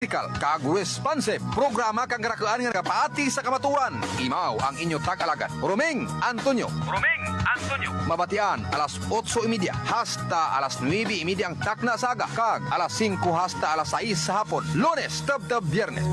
kag responsive programa kang garakaan nga nagapaati sa kamaturan. Imaw ang inyo tag-alagan Romeng Antonio. Mabatian alas 8:30 hasta alas 9:30 ang takna sa aga, kag alas 5 hasta alas 6 sa hapon, Lunes tab Biyernes.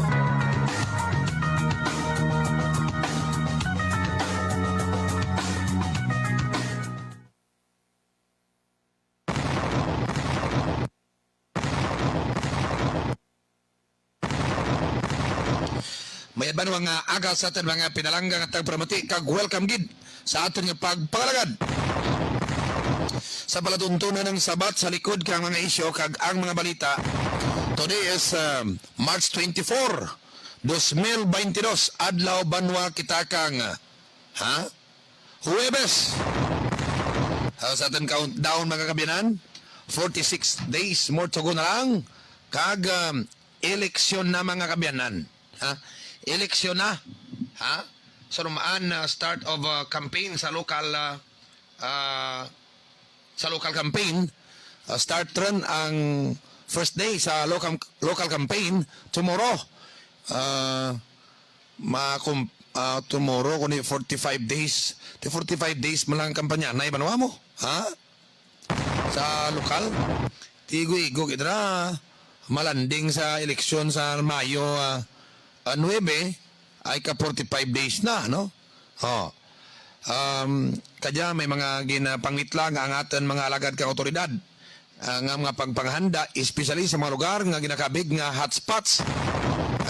May ba mga aga sa atin mga pinalanggang at tagpramati kag welcome gid sa aton nga pagpangalagad. Sa palatuntunan ng sabat sa likod kang mga isyo kag ang mga balita. Today is March 24, 2022, adlaw banwa kita kang Huwebes. Sa atin countdown mga kabiyanan, 46 days more to go na lang kag eleksyon na mga kabiyanan. Eleksyon na. So naman start of campaign sa local campaign. Start run ang first day sa local campaign tomorrow. Tomorrow kundi 45 days. 45 days malang kampanya. Naibanwa mo? Sa lokal. Tigo-igo kita malanding sa eleksyon sa Mayo 9 ay ka 45 days na, no? Kaya may mga ginapangitlang ang aton mga alagad kang otoridad nga mga pagpanghanda, especially sa mga lugar nga ginakabig nga hotspots.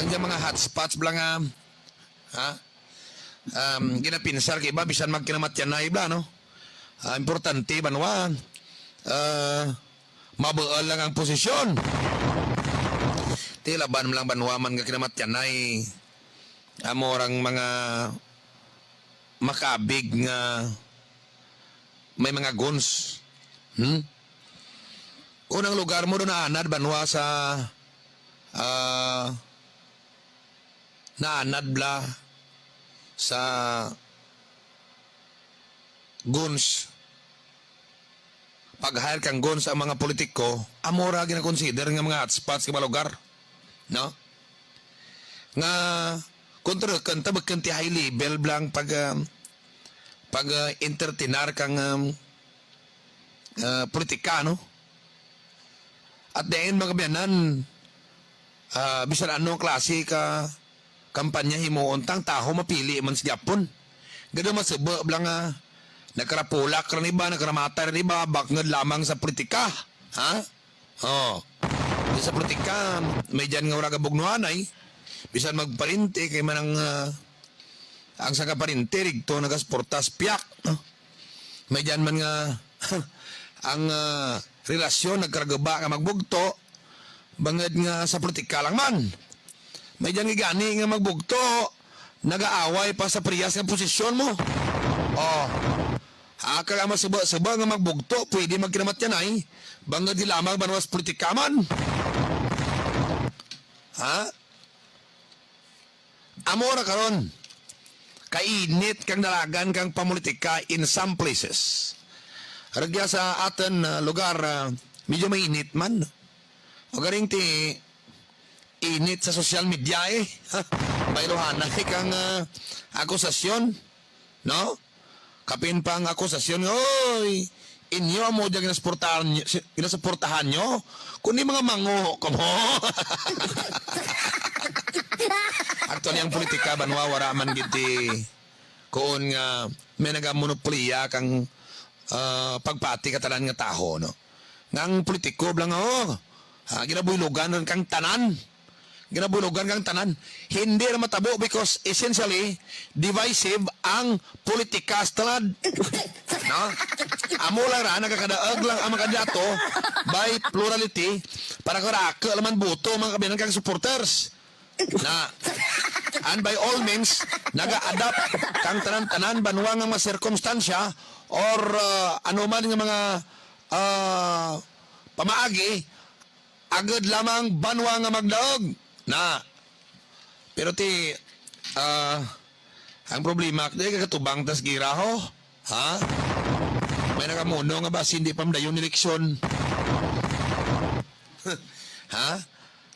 Ang mga hotspots bala nga ginapinsar kay iba bisan magkinamatyan na iba, no? Importante banwa mabuol lang ang posisyon. Tila ban lang banwaman nga kinamatyan ay amorang mga makabig nga may mga guns. Unang lugar mo doon naanad banwa sa naanad bla sa guns. Pag-hire kang guns ang mga politiko, amora gina-consider nga mga hotspots sa mga lugar. No? Nga kontra kanta bagkanti high level blang pag entertainar kang politika, no? At the end mga biyanan bisan ano klase ka kampanya himuon tang taho mapili man sa Japon. Gado masebo blang nagkarapulak ran iba, nagkaramata ran iba, bakngad lamang sa politika. Sa politika, may dyan nga wala kabugnuhan ay bisan magparinte kay manang ang sa kaparinte rigto nagasportas piyak, no? May dyan man nga ang relasyon nagkaragaba nga magbugto bangad nga sa politika lang man. May dyan nga gani nga magbugto nagaaway pa sa priyas nga posisyon mo. Aka nga masaba nga magbugto pwede magkinamat yan ay bangad di lamang banwas politika man. Amora karon kainit kang dalagan kang pamulitika in some places. Ragya sa atin lugar medyo mainit man. O garing ti init sa social media bayrohan na kang akusasyon, no? Kapin pang akusasyon, oy, inyo mo dyan ginasuportahan nyo, kundi mga mango ko mo. Actually, ang politika, banwa, waraman giti, kung may nagamonopoliya kang pagpati katalan nga taho, no? Ngang politiko, blang, ginabuylugan kang tanan. Ginabulugan kang tanan. Hindi na matabo because essentially divisive ang politika stalad. No? Amo lang ra nagakadaag lang ang mga kandidato by plurality para karaka laman boto mga kabinan kang supporters. Na and by all means naga-adapt kang tanan-tanan banwa nga mga sirkumstansya or anuman nga mga pamaagi agad lamang banwa nga magdaog. Na pero ang problema di kakatubang tas giraho may nakamuno nga ba hindi pa madayon eleksyon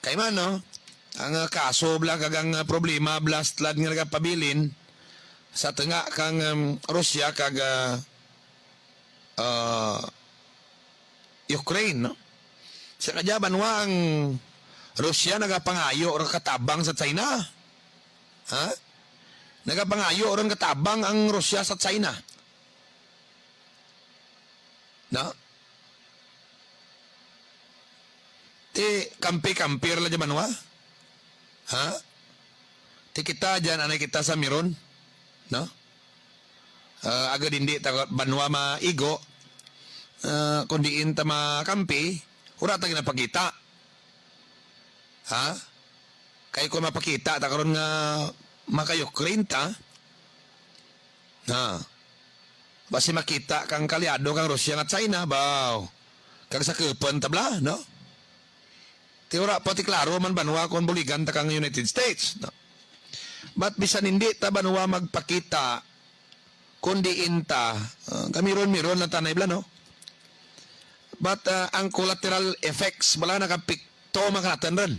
Kay man, no? ang kaso bla kagang problema blast lad nga nagapabilin sa tanga kang Russia kag Ukraine, no? Sa kadya banwa ang Russia nagapangayo or katabang sa China. Ha? Nagapangayo or katabang ang Russia sa China. No? Ti kampi-kampir la dyan banwa. Ha? Ti kita dyan, anay kita sa Miron. No? Agad hindi banwa maigo. Kundi inta makampi, urata ginapakita. Ha? Kaya ko mapakita, karon nga maka-Ukraine ta. Ha? Basi makita kang kalyado kang Russia at China, baw. Kag sa kupon tabla, no? Tiura pati klaro man banwa kon buligan ta kang United States, no? But bisan hindi ta banwa magpakita kundi inta kamiron-miron na tanay bla, no? But ang collateral effects bala nakapikto makanatan ron.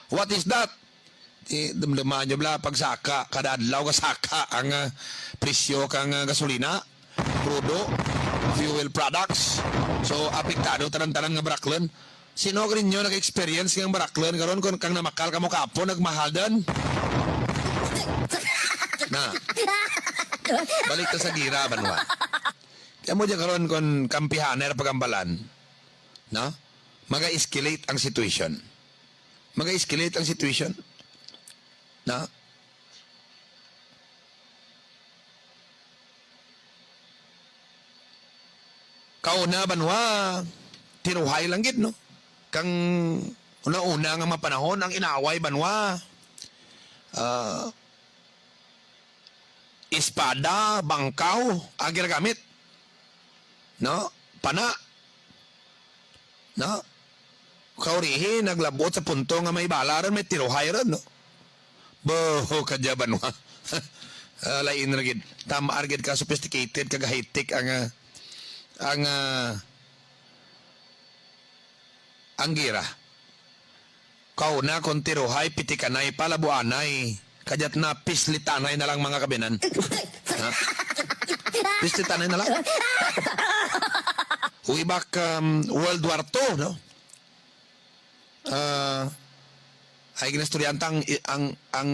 What is that? Dumdumaan nyo bla pagsaka kada adlaw kasaka ang presyo kang gasolina, crudo, fuel products. So apektado tanan-tanan nga Baraklan. Sino rin nyo nag-experience ng Baraklan karon kung kang namakal ka mo kapo nagmahaldan? Na. Balik ta sa gira banwa. Kaya mo dyan karon kung kampihaner pagambalan, no? Maga-escalate ang situation. Maga-escalate ang situation. No? Kauna banwa, tiruhay lang gid, no? Kang una-una nga mapanahon ang inaway banwa. Espada, bangkaw, ang ginagamit. No? Pana. No? Kaurihi, naglabot sa punto nga may balaran, may tiruhay ron, no? Boho, kadya banwa. Lain ragid. Tama argid ka, sophisticated, kag high-tech ang gira. Kauna kung tiruhay, pitikanay, palabuanay, kadyat na pislitanay na lang mga kabinan. Ha? Pislitanay na lang. Way back World War II, no? Ay ginastudyantang ang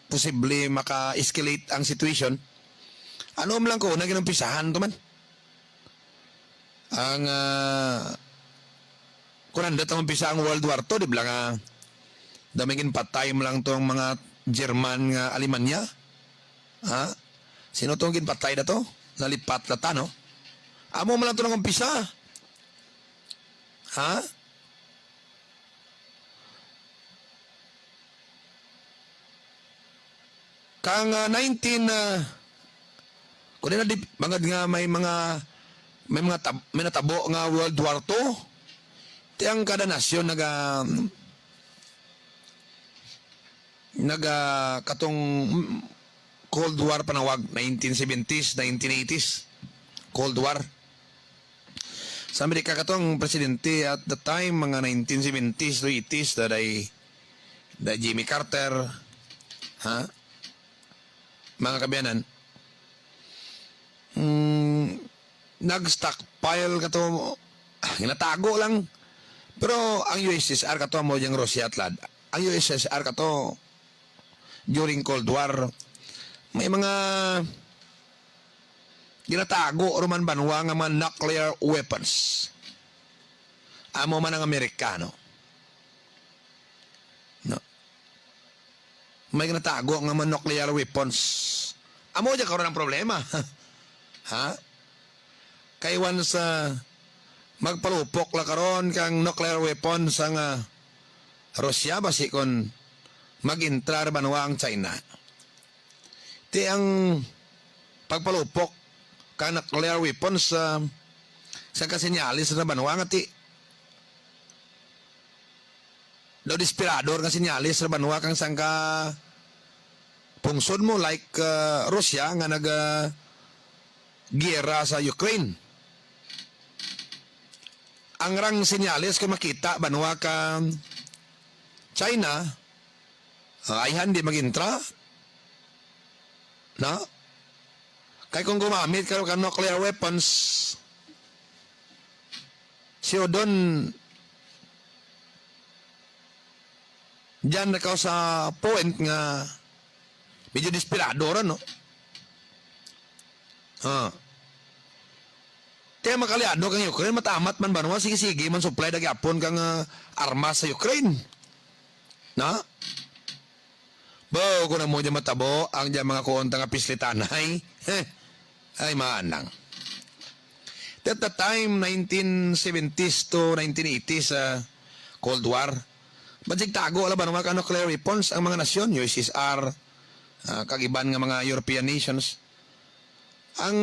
posible maka-escalate ang situation. Ano lang ko, na ginumpisahan to man. Ang kung nandat ang umpisa ang World War II, di ba nga damingin patay mo lang itong mga German nga Alemanya? Ha? Sino itong ginpatay na to? Nalipat na ta, no? Amo mo lang ito ng umpisa. Ha? Kang 19 kung na di mga nga may natabo nga World War II, tiyang kada nasyon katong Cold War panawag 1970s, 1980s Cold War. Sa Amerika katong presidente at the time mga 1970s to 80s da Jimmy Carter, ha? Mga kabiyanan, nag-stockpile kato, ginatago lang. Pero ang USSR kato mo yung Russia at lad. Ang USSR kato during Cold War, may mga ginatago or man banwa nga mga nuclear weapons. Amo man ang Amerikano. No. May ginatago nga mga nuclear weapons. Amo dyan karoon ang problema. Ha? Kay once magpalupok la karon kang nuclear weapons ang Russia basi kon mag-intrar banwa ang China. Ti ang pagpalupok kang nuclear weapons sa kasinyalis na banwa nga ti do desperador nga sinyalis na banwa kang sangka pungsod mo like Russia nga giyera sa Ukraine. Ang rang sinyalis kung makita banwa ka China, ayhan di magintra, na? Kaya kung gumamit ka ng nuclear weapons, siya doon, diyan na ka sa point nga, medyo desperado rin, no? Kaya makaliado kang Ukraine, matamat man ba naman, sige-sige, man supply na gyapon kang armas sa Ukraine. Na? Bago ko na mo dyan matabo, ang dyan mga kuonta nga pislitanay, ay maanang. At the time, 1970s to 1980s, Cold War, badsig tago, alam ba naman ka nuclear weapons ang mga nasyon, USSR, kagiban nga mga European nations. Ang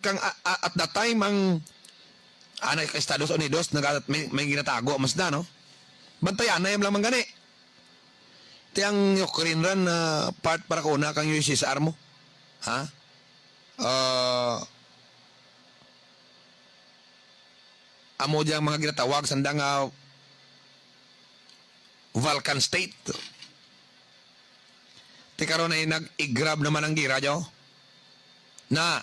kang at that time ang anay ka Estados Unidos may ginatago mas na, no? Bantayan na yung lang gani. Ti ang Ukraine ran part para ko na kang USSR mo. Ha? Amo diyang mga ginatawag sandang Balkan state. Ti karon ay nag-igrab naman ang gira jo. Na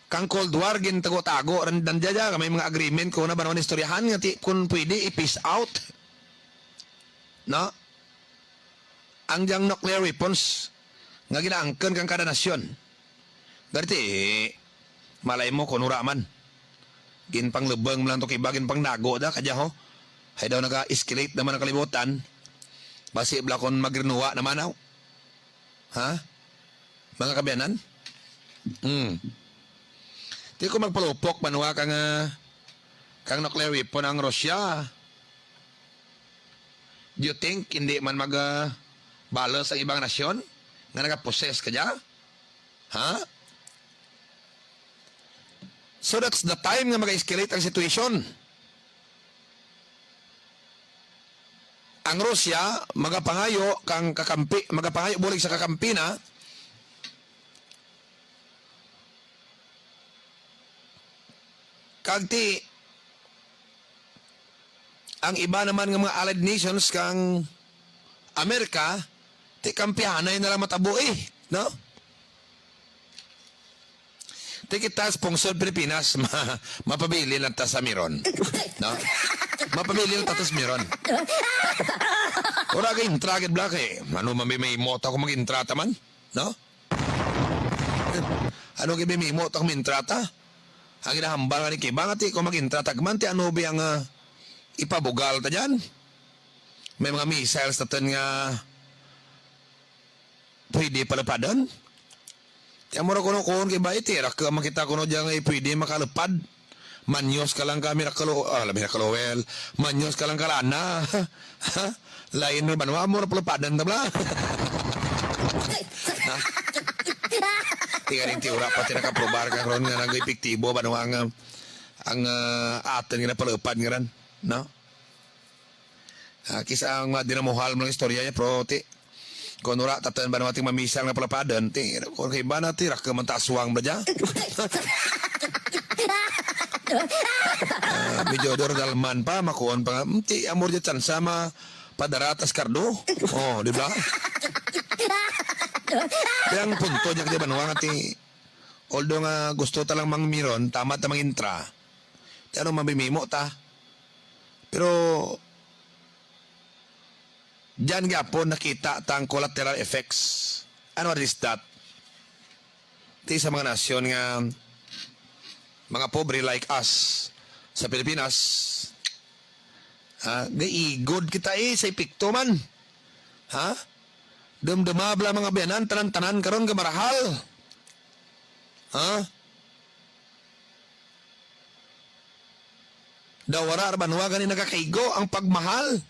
kang Cold War gin tago-tago randan dya may mga agreement ko na ba naman istoryahan nga kung pwede i-peace out, no? Ang diyang nuclear weapons nga ginaangkan kang kada nasyon ganiti malay mo kung uraman gin pang lubang lang to kay bagin pang nago da kadya ho hay daw naga-escalate naman ang kalibutan basi bla kon magrenuwa naman aw, ha mga kabiyanan. Di ko magpalupok manuwa kang nuclear weapon ang Russia. Do you think hindi man balos ang ibang nasyon nga nagaposes ka dya? Ha? So that's the time nga mag-escalate ang situation. Ang Russia magapangayo kang kakampi, magapangayo bulig sa kakampi na kagti ang iba naman ng mga allied nations kang Amerika ti kampihanay na lang matabo no? Ti kita sponsor Pilipinas mapabili lang ta sa Miron, no? Mapabili lang ta sa Miron. Ora kay intraged black ano may moto ko mag-intrata man, no? Ano kay may moto ko mintrata? Ang ginahambal nga ni Kibang ati kung mag-intratagman ti ano ba ang ipabugal ta dyan? May mga missiles na tan nga pwede palapadan? Ti amura kuno kung kay ba iti rak makita kuno dyan nga pwede makalapad. Manyos ka lang kami nakalowel. Manyos ka lang kalana. Lain na ba naman amura palapadan tabla? Tingnan yung tiura pati nakaprobar ka ron nga nag-epektibo ba ang atin nga napalupad nga ran, no? Kisa ang dinamuhal mo ng istorya niya, pero kung nura tatan ba naman ating mamisang na palapadan, kung kay ba natin rak ka mantaswang ba dyan? Medyo dalman pa, makuon pa nga, amor dyan sama padaratas kardo. Oh, di ba? Kaya ang punto niya kaya banuwa nga although nga gusto talang mangmiron, tama ta mangintra. Ano mamimimo ta? Pero diyan gapon nakita tang collateral effects. Ano is that? Ti sa mga nasyon nga mga pobre like us sa Pilipinas, gaigod kita sa epekto man. Ha? Dumdumabla mga biyanan, tanan-tanan karon ka marahal. Ha? Dawara arbanwa gani nagakaigo ang pagmahal.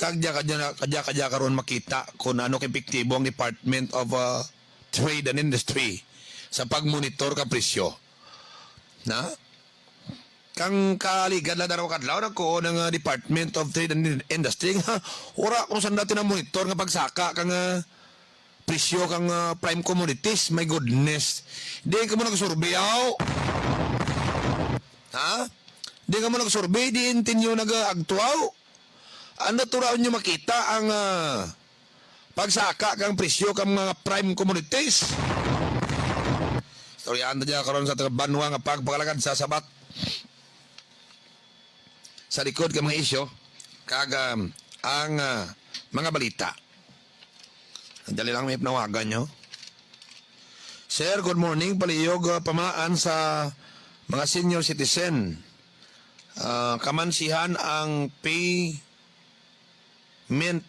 Kadya karon makita kung ano epektibo ang Department of Trade and Industry sa pagmonitor ka presyo. Na? Kang kaligad na daraw kadlaw na ko ng Department of Trade and Industry nga ora kung saan natin ang monitor nga pagsaka kang presyo kang prime commodities. My goodness, di ka mo nagsurveyaw, ha? Di ka mo nagsurvey, di intinyo nag-agtuaw Ano turaw nyo makita ang pagsaka kang presyo kang mga prime commodities? Storyaan na dyan karon sa banwa nga pagpakalagad sa sabat. Sa likod ka mga isyo, kag ang mga balita. Dali lang may panawagan nyo. Sir, good morning. Paliyog pamaan sa mga senior citizen. Kamansihan ang payment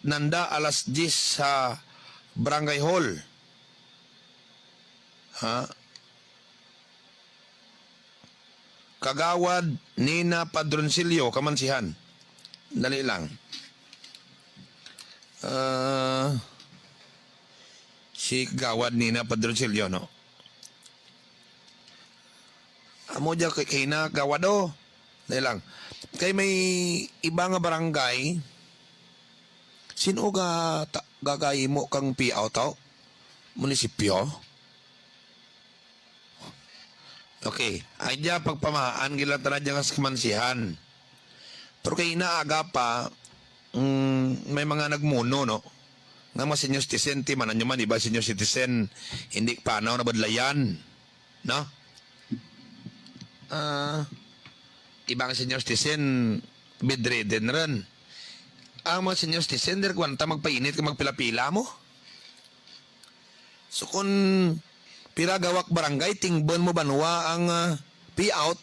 nanda alas 10 sa Barangay Hall. Kagawad Nina Padroncillo, kamansihan. Dali lang. Si Kagawad Nina Padroncillo, no? Amo dyan kay na Gawado. Dali lang. Kay may iba nga barangay, sino gagay mo kang piaw tao? Munisipyo? Okay. Ay dyan pagpamaan gila tara dyan sa kamansihan. Pero kay inaaga pa, may mga nagmuno, no? Nga mga senior citizen, manan nyo man, iba senior citizen, hindi panaw na badlayan. No? Ibang senior citizen, bedridden rin. Ang mga senior citizen, der kwanta magpainit ka magpila-pila mo. So kung piragawak barangay, tingbon mo banwa ang payout,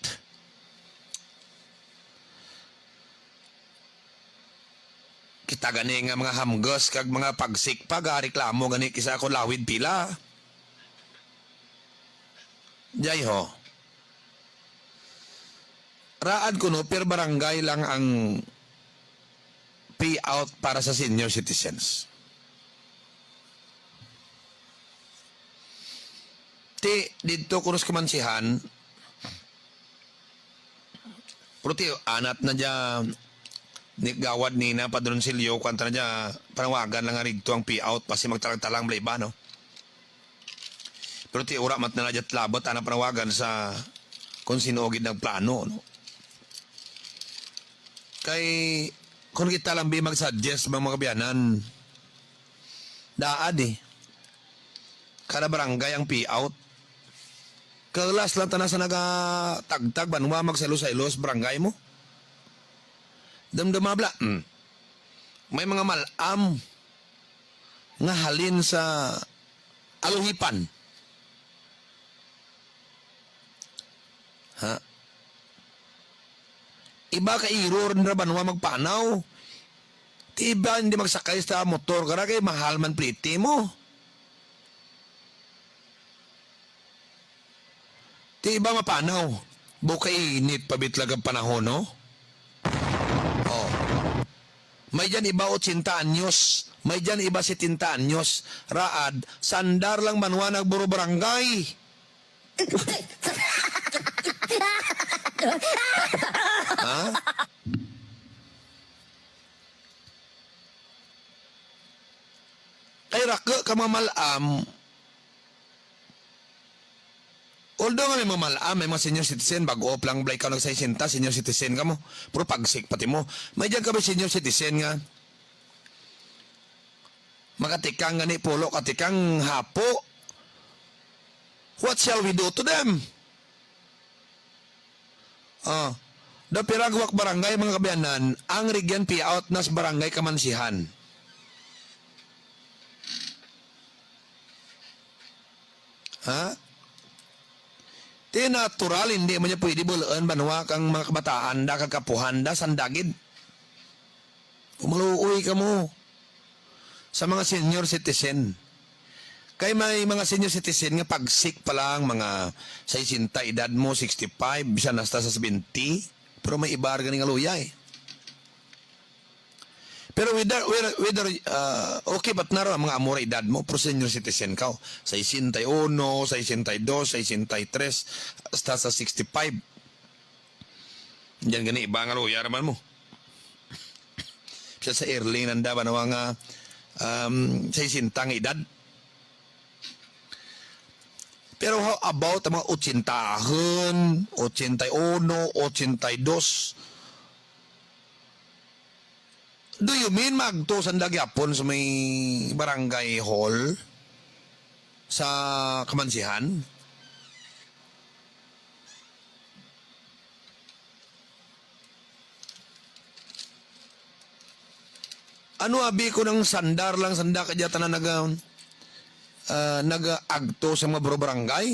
kita gani nga mga hamgos kag mga pagsik pa reklamo gani kisa ako lawid pila. Jay ho. Raad ko no, per barangay lang ang payout para sa senior citizens. Dito kunos kamansihan, pero anat na dyan, Gawad Nina Padroncillo, kwanta na dyan, panawagan lang nga rigto ang payout, pasi magtalang-talang iba, no? Pero ura mat na dyan labot, ana panawagan sa kung sinugid ng plano, no? Kay, kung kita lang mag-suggest mga kabiyanan, daad kada barangay ang payout. Kalas lang tanas na nagatagtag, banwa magsalos-salos barangay mo. Damdamabla. May mga malam nga halin sa aluhipan. Iba ka iro rin na banwa magpanaw. Iba hindi magsakay sa motor kara kay mahal man pliti mo. Iba mapanaw. Bukay init pabitlag ang panahon, no? Oh. May dyan iba 80 anyos. May dyan iba 70 anyos. Raad, sandar lang manwa nagburo barangay. Ha? Kay raka ka mamalam. Although nga may mamalam, may mga senior citizen, bago lang blay ka nagsasinta, senior citizen ka mo. Pero pagsik pati mo. May dyan ka ba senior citizen nga? Makatikang nga ni Polo, katikang hapo. What shall we do to them? Da piragwak barangay mga kabayanan, ang rigyan payout nas barangay kamansihan. Di natural, hindi mo niya pwede bulaan banwa kang mga kabataan da kakapuhan da sandagid. Umaluoy ka mo sa mga senior citizen. Kay may mga senior citizen nga pagsik pa lang mga 60 edad mo, 65, bisa nasta sa 70, pero may ibar ganing aluya Pero whether okay ba't naroon ang mga amora edad mo, pro senior citizen ka, 61, 62, 63, hasta sa 65. Diyan gani, iba nga luya naman mo. Siya sa early nanda ba na mga 60 ang edad. Pero how about ang mga 80, 81, 82, Do you mean magto sanda gyapon sa may barangay hall sa Kamansihan? Ano abi ko ng sandar lang sanda kadya tanan nag-agto sa mga barangay?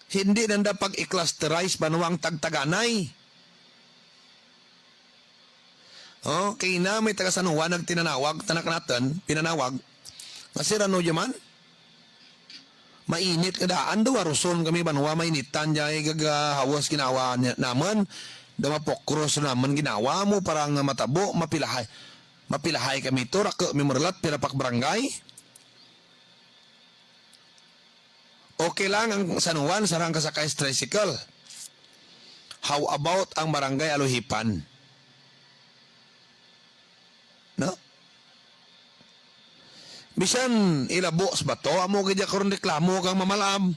Hindi nanda pag-i-clusterize banuang tagtaganay. Oh, kay na may taga San Juan nagtinanawag, tanak natin, pinanawag. Masira no yaman? Mainit kadaan daw aruson kami banwa mainitan jay gagahawas ginawa naman. Daw mapokros naman ginawa mo parang matabo, mapilahay. Mapilahay kami ito, raka mimerlat pinapak barangay. Okay lang ang San Juan, sarang kasakay tricycle. How about ang barangay Aluhipan? No? Bisan ilabo sa bato, amo kaya karon reklamo kang mamalam.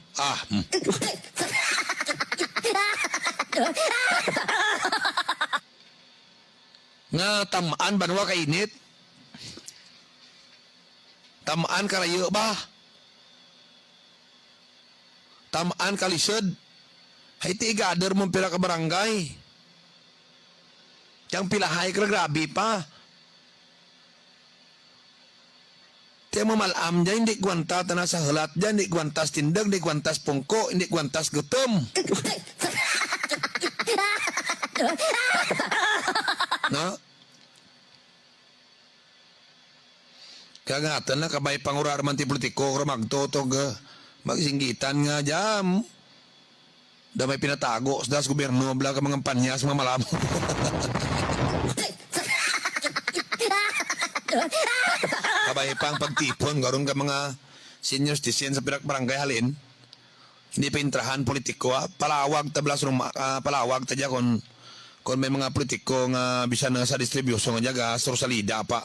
Nga tamaan banwa ka init? Tamaan ka layo ba? Tamaan ka lisod? Hay ti igader mong pila ka barangay. Yang pilahay ka grabe pa. Tiyan mo malam dyan, hindi gwanta na sa halat dyan, hindi gwantas tindag, hindi gwantas pungko, hindi gwantas gutom. No? Kagatan na, kabay pangurar man ti politiko, magtotog, magsinggitan nga dyan. Damay pinatago, sa das gobyerno, bala ka mga panyas, mga malam. Kabay pang pagtipon, garon ka mga senior citizen sa pinak barangay halin. Hindi pa intrahan politiko, palawag tablas palawag tadya kung may mga politiko nga bisan nga sa distribution nga jaga sa salida pa.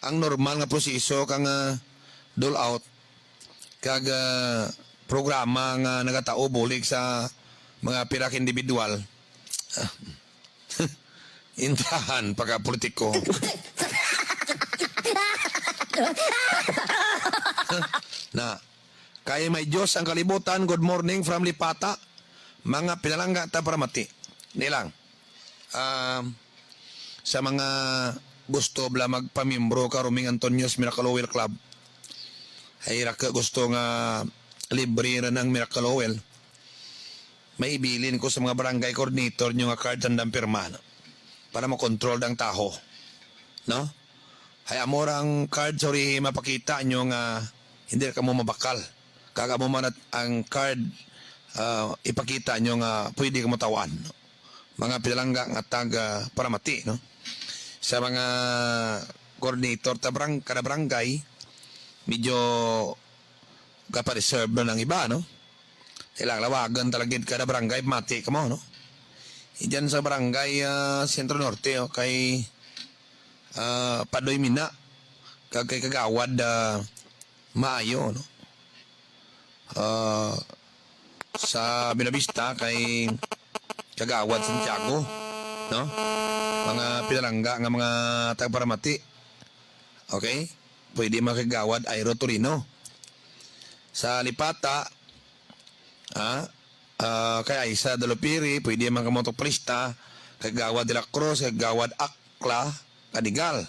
Ang normal nga proseso kang dole out kag programa nga nagatao bulig sa mga pirak individual. Intahan pagka politiko. Na kaya may Diyos ang kalibutan. Good morning from Lipata. Mga pinalangga ta para mati. Nilang sa mga gusto bla magpamimbro ka Ruming Antonios Miracle Oil Club. Ay raka gusto nga libre na ng Miracle Oil. May ibilin ko sa mga barangay coordinator nyo nga card tandang pirma para makontrol ng taho. No? Hay amorang card, sorry, mapakita nyo nga hindi ka mo mabakal. Kaka mo man ang card, ipakita nyo nga pwede ka matawan. No? Mga pinalangga nga taga para mati. No? Sa mga coordinator kada barangay, medyo kapareserve na ng iba, no? Ilang lawagan talagid kada barangay, mati ka mo, no? Diyan sa barangay Sentro Norte, kay Padoy Mina, kay Kagawad Maayo, no? Sa Binavista, kay Kagawad Santiago, no? Mga pinalangga nga mga tagparamati. Okay? Pwede makagawad Aero Torino. Sa Lipata, kay Aisa Dalopiri, pwede man kamotopolista, kagawad de la Cruz, kagawad Akla, Kadigal,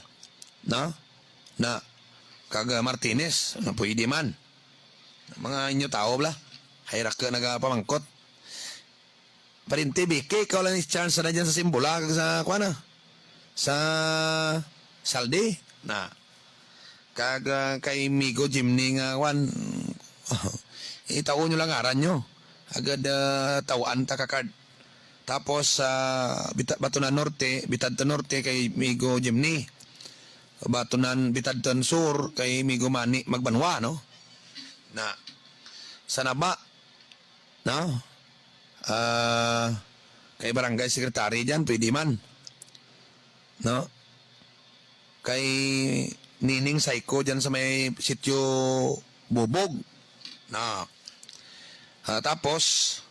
no? Na, kaga Martinez, pwede man. Mga inyo tao bla, hayrak ka nagapamangkot. Parinti, Biki, ikaw lang chance na dyan sa Simbula, sa kuwana, sa Saldi, na, kaga kay Migo Jimny nga kwan, itaon nyo lang aran nyo. Agad tawaan ta kakard. Tapos Batunan Norte, Bitadton Norte kay Migo Jimny. Batunan Bitadton Sur kay Migo Mani Magbanwa, no? Na sa Naba, no? Kay Barangay Secretary diyan pwede man. No? Kay Nining Saiko diyan sa may sitio Bubog. Na tapos,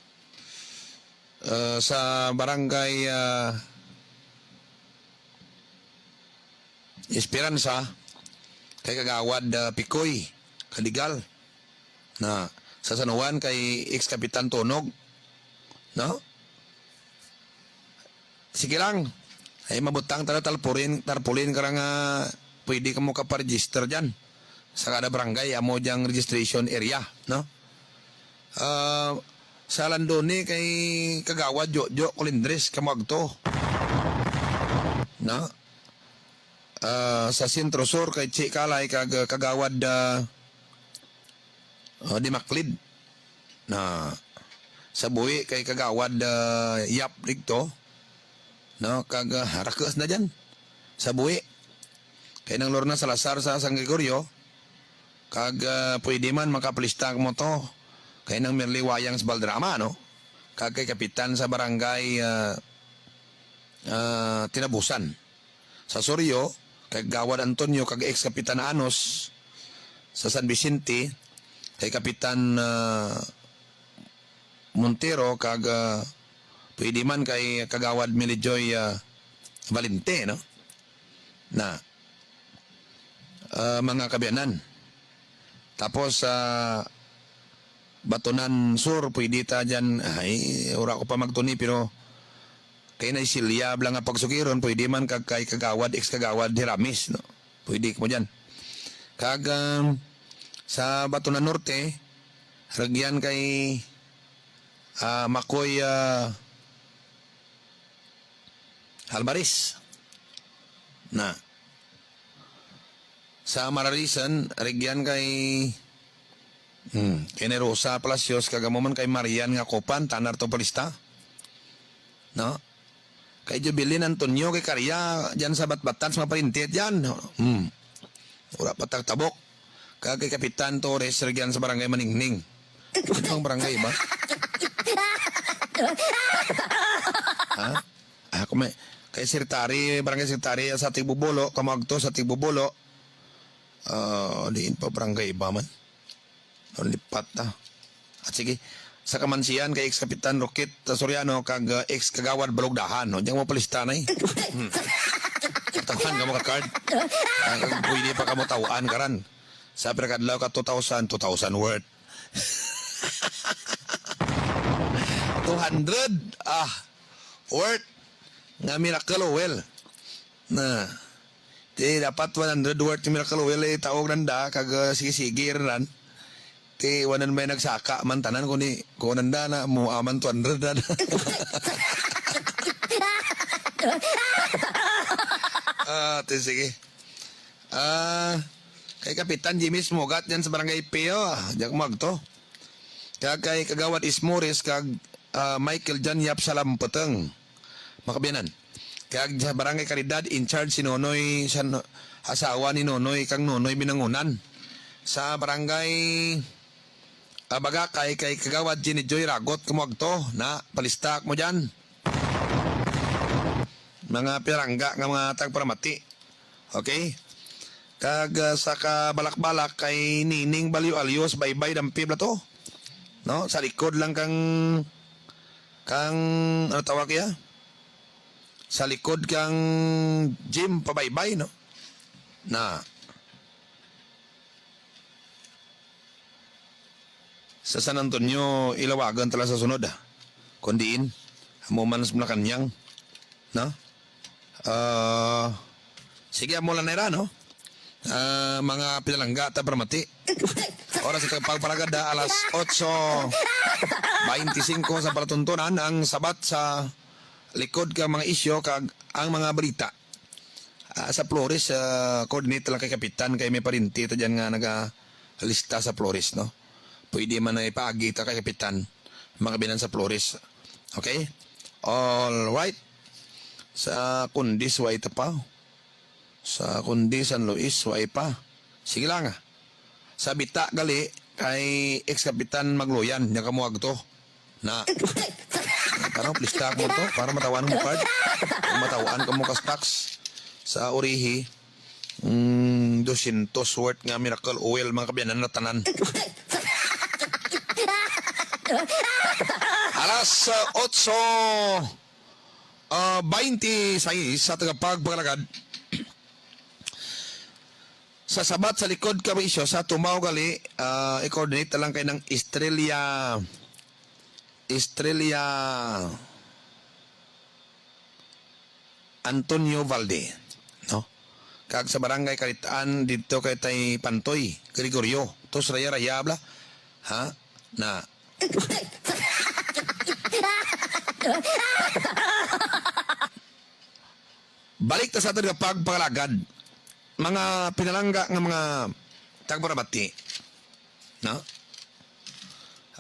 sa barangay Esperanza kay kagawad Picoy Kaligal na sa San Juan kay ex-kapitan Tonog, no? Sige lang, ay mabutang tarpulin ka nga pwede ka mo kaparegister dyan sa kada barangay, amo dyang registration area, no? Sa Landoni kay kagawad Jojo Colindres kamagto, no? Sa Sentro Sur kay Chi Kalay kagawad di Maklid na sa buwi kay kagawad Yap dito, no? Rakas na dyan sa buwi kay nang Lorna Salazar sa San Gregorio pwede man makapalista mo to kay nang Merli Wayang sa Baldrama, no? Kay kapitan sa barangay Tinabusan sa Suryo kay Gawad Antonio kag ex-kapitan Anos sa San Vicente kay kapitan Montero kag pwede man kay kagawad Milijoy Valente, no? Na mga kabiyanan. Tapos sa Batonan Sur pwede ta dyan, ay ura ko pa magtuni pero kay na Silya blang nga pagsukiron pwede man kay kagawad ex-kagawad Hiramis, no? Pwede mo dyan. Kag sa Batonan Norte ragyan kay Makoy Alvarez na sa Mararisan ragyan kay Rosa Palacios kagamuman kay Marian nga Kopan tanar to palista, no? Kay Jubilin Antonio kay Karya dyan sa Batbatan sa maparintit dyan, ura patagtabok kay Kapitan Torres ragyan sa barangay Maningning. Ito ang barangay ba? Ha? Kay Sirtari, barangay Sirtari sa Tigbubolo, kamagto sa Tigbubolo. Diin pa barangay ba man? Lipat na. At sige, sa Kamansiyan kay ex-kapitan Rocket Soriano kag ex-kagawad Balogdahan, no? Diyan mo palista na eh. Tawan ka mo ka-card. Pwede pa ka mo tawaan karan. Sa Perkadlaw ka 2,000 worth. 200 worth nga Miracle Oil na ti dapat 100 worth yung Miracle Oil taog nanda kag sige-sige ran ti wanan may nagsaka man tanan ko nanda na mo aman 200 na. Ti sige kay Kapitan Jimmy Smogat yan sa barangay Peo, diyak magto. Kay kagawad Ismores kag Michael Jan Yap Salampeteng. Makabiyanan. Kag sa barangay Caridad in charge si Nonoy asawa ni Nonoy kang Nonoy Binangunan. Sa barangay Bagakay kay kagawad Jenny Joy Ragot kumagto na palistak mo diyan. Mga pirangga nga mga tagparamati. Okay? Kag sa kabalak-balak kay Nining Baliw Alios baybay dampib na to, no? Sa likod lang kang ano tawag ya? Sa likod kang gym pabaybay, no? Na sa San Antonio ilawagan tala sa sunod kundiin amo man sa Malacanang, no? Sige amo lang na no? Mga pinalangga ta permati. Oras ito pagpalagada alas 8:25 sa palatuntunan ang sabat sa likod ka mga isyo kag ang mga balita. Sa Flores coordinate lang kay kapitan kay may parinti ta diyan nga nagalista sa Flores, no? Pwede man na ipaagi ta kay kapitan mga binan sa Flores. Okay? All right. Sa Kundis way ta pa. Sa kundi San Luis, way pa. Sige lang Sa Bita gali, kay ex-kapitan Magloyan, niya kamuag to. Na, parang plistak mo to, para matawan mo card. Matawan ka mo kas-tax. Sa Orihi, 200 worth nga Miracle Oil, mga kabiyanan na tanan. Alas 8:26 sa tagapagpagalagad sa sabat sa likod kami isyo sa tumaw gali i-coordinate lang kay ng Estrella Antonio Valde, no? Kag sa barangay Kalitaan dito kay tay Pantoy Gregorio tos raya bla ha na balik ta sa ato nga pagpagalagad mga pinalangga nga mga tagbarabati, no?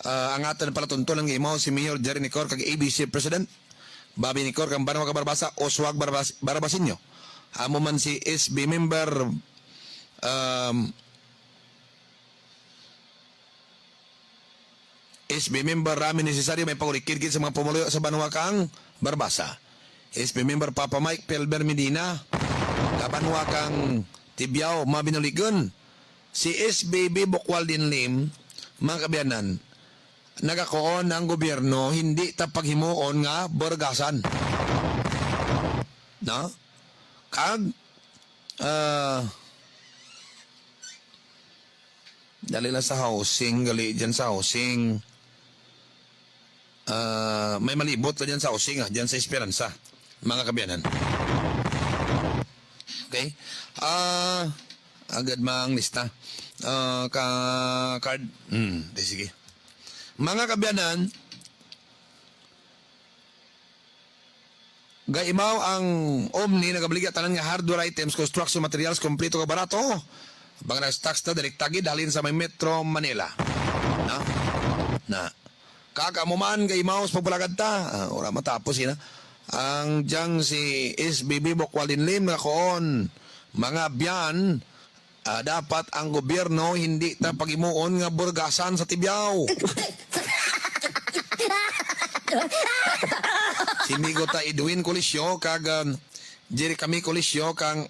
Ang aton palatuntunan nga imaw si Mayor Jerry Nicor kag ABC President Bobby Nicor kang Banwa Barbasa o Swag Barbasinyo. Amo man si SB member SB member rami necessaryo may pagurikid sa mga pumuloy sa Banwa kang Barbasa. SB member Papa Mike Pelber Medina Kabanwa kang Tibiao Mabinuligon. Si SBB Bukwaldin Lim, mga kabiyanan, nagakoon ang gobyerno hindi tapaghimuon nga borgasan. No? Kag dali lang sa housing, gali dyan sa housing. May malibot na dyan sa housing, dyan sa Esperanza, mga kabiyanan. Okay? Agad mang lista. Card. Sige. Mga kabiyanan, gaimaw ang Omni nagabliga tanan nga hardware items, construction materials, kompleto ka barato. Bang stocks na direktagi dalhin sa may Metro Manila. Na. Kakamuman gaimaw sa pagbalagad ta. Ora matapos ina. Ang diyang si SBB Bukwaldin Lim nakakoon mga biyan dapat ang gobyerno hindi ta pagimuon nga burgasan sa Tibiao. Simigo ta Edwin Colisio kag Jerry kami Colisio kang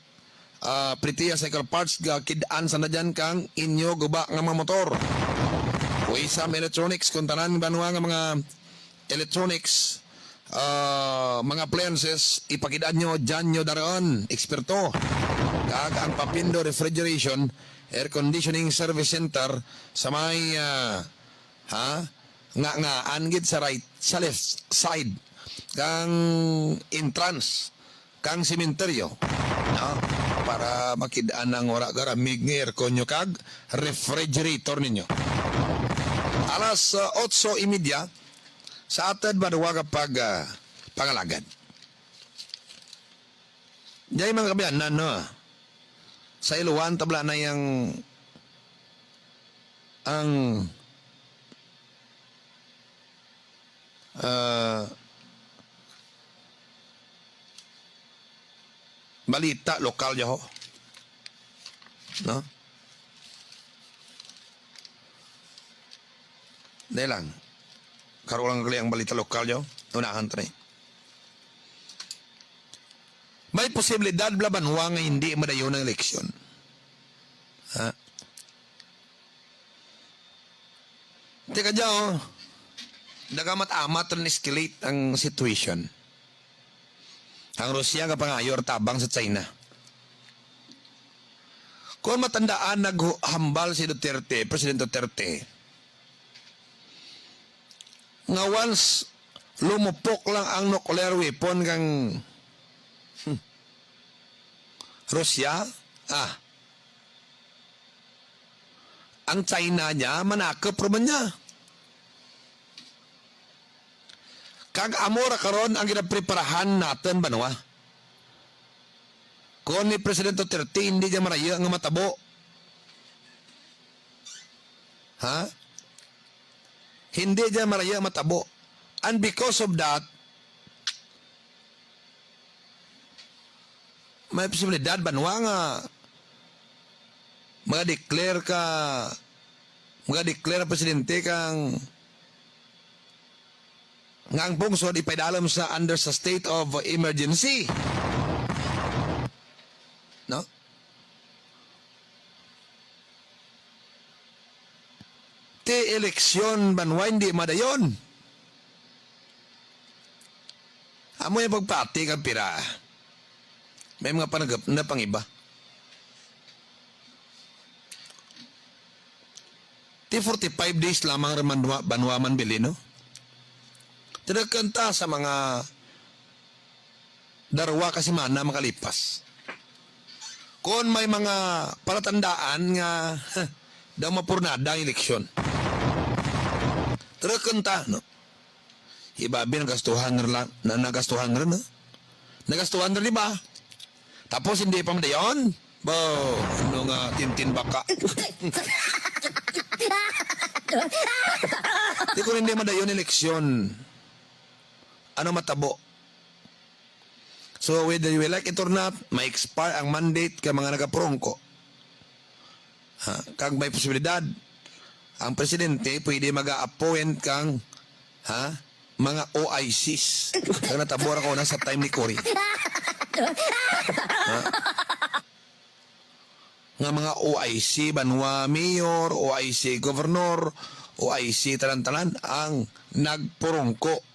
Pritiya Cycle Parts ga kid-an sa nadyan kang inyo guba nga mga motor. Uisam Electronics kung tanan banwa nga mga electronics mga appliances ipakidaan nyo dyan nyo daroon eksperto kag ang Papindo Refrigeration Air Conditioning Service Center sa may nga angit sa right sa left side kang entrance kang sementeryo, no? Para makidaan ang ora garamig ng aircon nyo kag refrigerator ninyo. Alas 8:30 sa atad Banwa kapag pangalagad. Diyan mga kabiyanan, no? Sa Iluwan, tabla na yung ang balita lokal yo, no? Dahil lang karoon lang ang balita lokal yo, unahan tre. May posibilidad bla Banwa nga hindi madayon ng eleksyon. Ha? Teka dyan, nagamat-amat rin escalate ang situation. Ang Rusya nga pangayor tabang sa China. Kung matandaan naghambal si Duterte, President Duterte, nga once lumupok lang ang nuclear weapon kang Rusya, ang China niya manakop naman niya. Kag amora karon ang ginapreparahan natin Banwa. Kung ni President Duterte hindi niya maraya nga matabo. Ha? Hindi niya maraya matabo. And because of that, may posibilidad Banwa nga mga-declare presidente kang nga ang pungsod ipaidalam sa under sa state of emergency. No? Ti eleksyon Banwa hindi madayon. Amo yung pagpati kang pira. May mga panagap na pang iba. Ti 45 days lamang raman banwaman bili, no? Tinagkanta sa mga darwa kasi mana makalipas. Kung may mga palatandaan nga daw mapurnada ang eleksyon. Tinagkanta, no? Ibabi nagastuhan na nagastuhan rin, no? Nagastuhan rin, di ba? Tapos hindi pa madayon. Bo, ano nga, tintin baka. Di ko hindi madayon eleksyon. Ano matabo? So whether you like it or not, may expire ang mandate ka mga nagaprongko. Kag may posibilidad, ang presidente pwede mag-appoint kang mga OICs. Kag natabor ako na sa time ni Cory. Nga mga OIC, Banwa Mayor, OIC Governor, OIC talan-talan ang nagpurongko.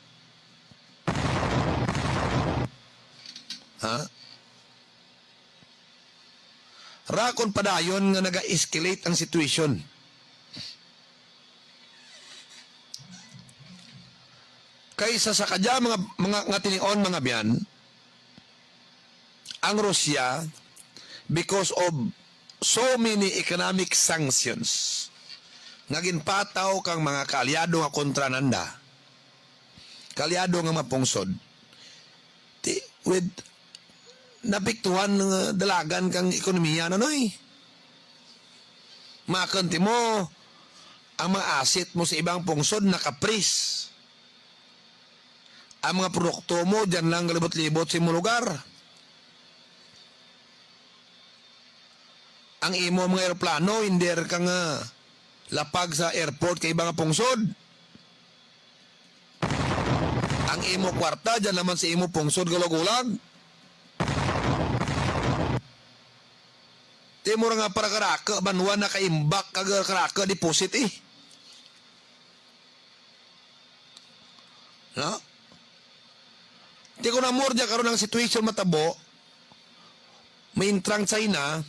Rakon padayon nga naga-escalate ang situation. Kaysa sa kadya mga nga tinion mga biyan, ang Russia, because of so many economic sanctions, ngagin pataw kang mga kaalyado nga kontra nanda, kaalyado nga mapungsod, with napiktuhan ng dalagan kang ekonomiya na noy. Makanti mo ang mga asset mo sa ibang pungsod nakapris. Ang mga produkto mo dyan lang galibot-libot sa imong lugar. Ang imo mga aeroplano hindi ka nga lapag sa airport kay ibang pungsod. Ang imo kwarta dyan naman sa imo pungsod gulag-gulag. Di mo nga para karaka, banwa na kaimbak karaka deposit eh. No? Di ko na mordya karon ang situation matabo, may intrang China,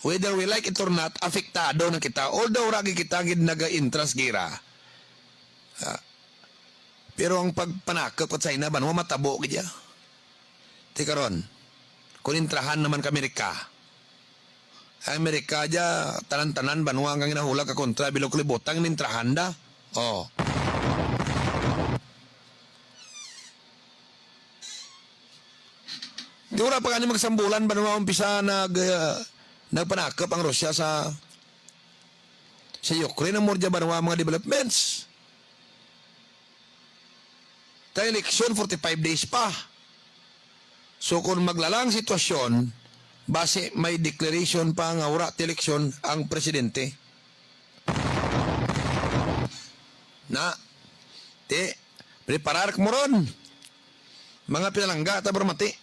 whether we like it or not, apektado na kita. Although ragi kita naga-intras gira. Pero ang pagpanakot ko China, banwa matabo kaya. Di karon, kung intrahan naman ka Amerika, Amerika dya, tanan-tanan, banwa kang inahulag ka kontra, bilog libotang nintrahan da. Oh. Di wala pa kanya magsambulan, banwa umpisa nagpanakop ang Russia sa Ukraine, ang mordya banwa mga developments. Tayo eleksyon, 45 days pa. So kung maglalang sitwasyon, base may declaration pa nga wala ti eleksyon ang presidente. Na, preparar mo ron. Mga pinalangga, tabar mati.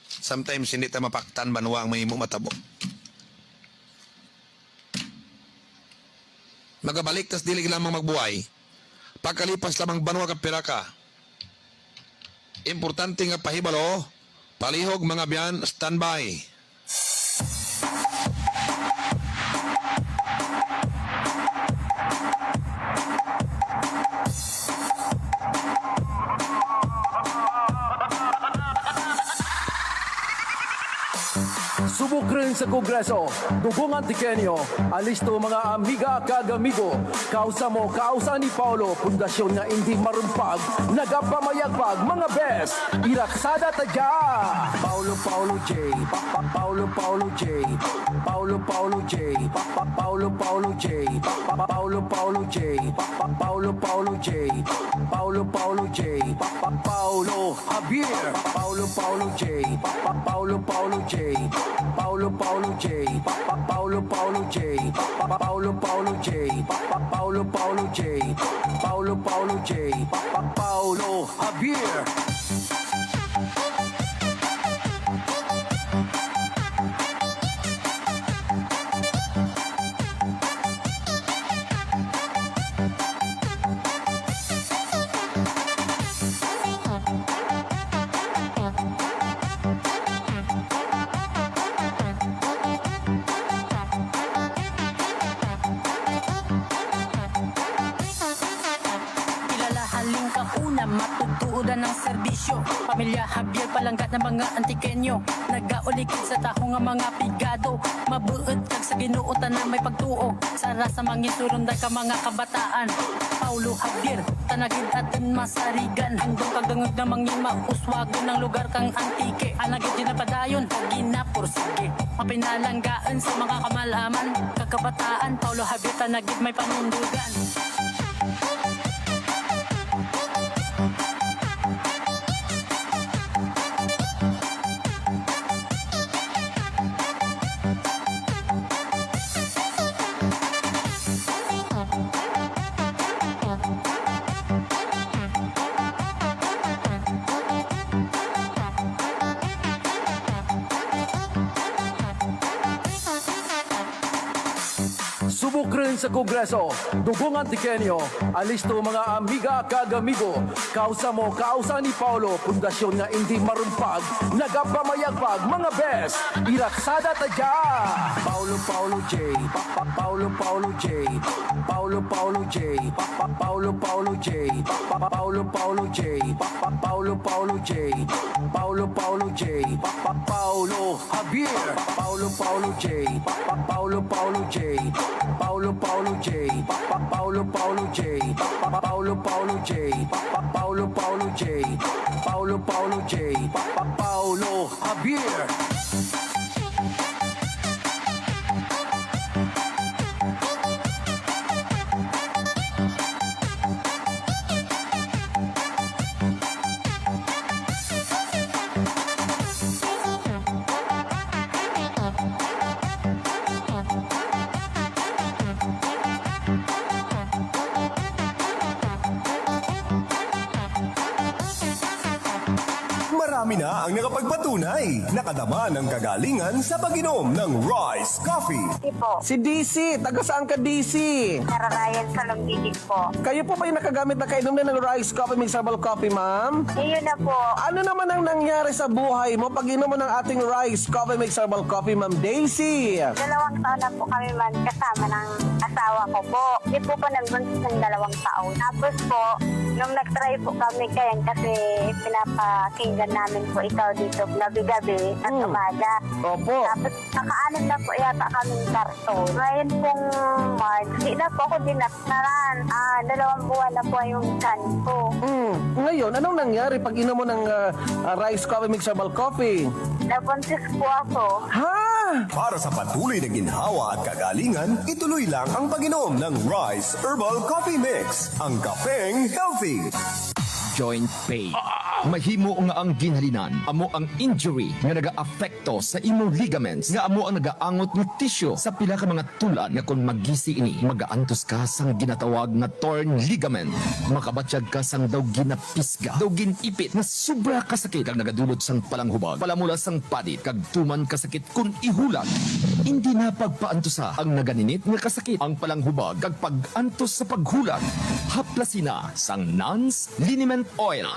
Sometimes hindi tayo mapaktan banwa ang may matabo. Magabalik, tas dili lamang magbuhay. Pagkalipas lamang banwa ka pira ka. Importante nga pahibalo, palihog mga biyan, standby. Subok rin sa Kongreso, dugungan tikenyo, alisto mga amiga kagamigo, kausa mo, kausa ni Paulo, pundasyon nga hindi marumpag, nagapamayagpag, mga best, iraksada tadya! Paulo J, Paulo J, Paulo J, Paulo J, Paulo J, Paulo J, Paulo J, Paulo Javier, Paulo J, Paulo J, Paulo J, Paulo J, Paulo J, Paulo J, Paulo J, Paulo Javier. aling kauna matutuudan ng serbisyo. Pamilya Javier palanggat ng mga Antikenyo, nagaulikid sa taho nga mga pigado. Mabuot kag sa ginuutan na may pagtuo, sara sa mangisurundan ka mga kabataan. Paulo Javier, tanagid atin masarigan, handong kagangag na mangima, uswago ng lugar kang antike. Anagid din na padayon, ginapursige, mapinalanggaan sa mga kamalaman. Kakabataan, Paulo Javier, tanagid may panundugan. Subok rin sa Kongreso, Dugong Antikenyo, alisto mga amiga kagamigo, kausa mo, kausa ni Paulo, pundasyon nga hindi marumpag, nagapamayagpag, mga best, iraksada tadya! Paulo J, Paulo J, Paulo J, Paulo J, Paulo J, Paulo J, Paulo J, Paulo Javier, Paulo J, Paulo J, Paulo J, Paulo J, Paulo J, Paulo J, Paulo J, Paulo Javier. Marami na ang nakapagpatunay. Nakadama ng kagalingan sa pag-inom ng Rice Coffee. Po. Si DC, taga saan ka DC? Nararayan sa Longigig po. Kayo po ba yung nakagamit na kainom na ng rice coffee, mixable coffee, ma'am? Yun na po. Ano naman ang nangyari sa buhay mo pag inom mo ng ating rice coffee, mixable coffee, ma'am Daisy? 2 taon na po kami man kasama ng asawa ko po. Hindi po nagbuntis ng 2 taon. Tapos po, nung nag-try po kami kayan kasi pinapakinggan namin po ikaw dito gabi-gabi at umaga. Opo. Tapos naka-anim na po yata kaming karton. Ngayon pong March, hindi na po ako dinaknaran. 2 buwan na po yung chan ko. Ngayon, anong nangyari pag inom mo ng rice coffee, mixable coffee? Nabuntis po ako. Ha? Para sa patuloy na ginhawa at kagalingan, ituloy lang ang pag-inom ng Rice Herbal Coffee Mix. Ang kapeng healthy. Joint pain. Mahimo nga ang ginhalinan, amo ang injury nga naga-apekto sa imong ligaments, nga amo ang nagaangot ng tissue sa pila ka mga tulad nga kung magisi ini, magaantos ka sang ginatawag na torn ligament, makabatsyag ka sang daw ginapisga, daw ginipit na sobra kasakit kag nagadulot sang palanghubag, palamula sang padit kag tuman kasakit kun ihulag. Hindi na pagpaantosa ang naganinit nga kasakit ang palanghubag kag pag-antos sa paghulag. Haplasina sang Nance Liniment Oil.